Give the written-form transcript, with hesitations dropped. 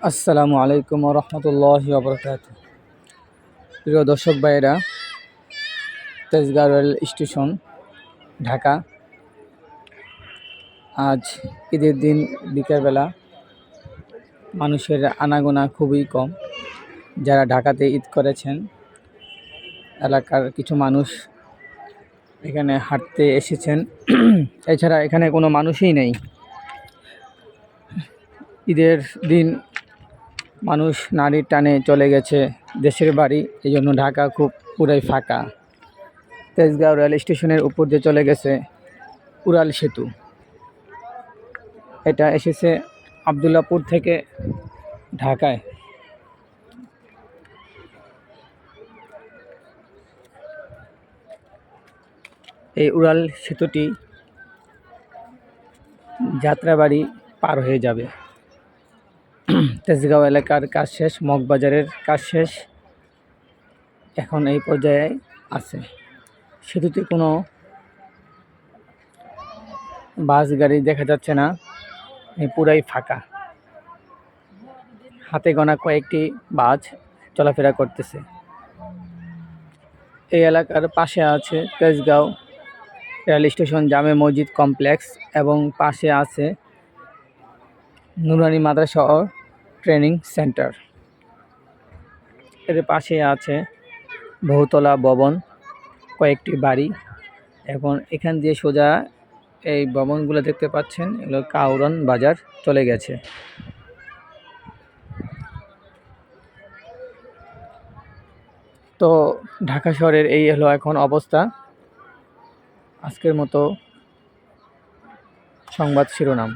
আসসালামু আলাইকুম রহমতুল্লাহি ওবরাকাতুহু। প্রিয় দর্শক ভাইয়েরা, তেজগাঁও রেল স্টেশন, ঢাকা। আজ ঈদের দিন বিকেলবেলা, মানুষের আনাগোনা খুবই কম। যারা ঢাকাতে ঈদ করেছেন, এলাকার কিছু মানুষ এখানে হাঁটতে এসেছেন। এছাড়া এখানে কোনো মানুষই নেই। ঈদের দিন মানুষ নারীর টানে চলে গেছে দেশের বাড়ি, এই জন্য ঢাকা খুব পুরাই ফাঁকা। তেজগাঁও রেল স্টেশনের উপর দিয়ে চলে গেছে উড়াল সেতু। এটা এসেছে আবদুল্লাপুর থেকে ঢাকায়। এই উড়াল সেতুটি যাত্রাবাড়ি পার হয়ে যাবে। তেজগাঁও এলাকার কাজ শেষ, মগবাজারের কাজ শেষ, এখন এই পর্যায়ে আছে। সেতুতে কোনো বাস গাড়ি দেখা যাচ্ছে না, পুরাই ফাঁকা। হাতে গোনা কয়েকটি বাস চলাফেরা করতেছে। এই এলাকার পাশে আছে তেজগাঁও রেল স্টেশন, জামে মসজিদ কমপ্লেক্স, এবং পাশে আছে নুরানি মাদ্রাসা ও ট্রেনিং সেন্টার। এর পাশে আছে বহুতলা ভবন, কয়েকটি বাড়ি, এবং এখান দিয়ে সোজা এই ভবনগুলো দেখতে পাচ্ছেন, এগুলো কাউরন বাজার চলে গেছে। তো ঢাকা শহরের এই হলো এখন অবস্থা। আজকের মতো সংবাদ শিরোনাম।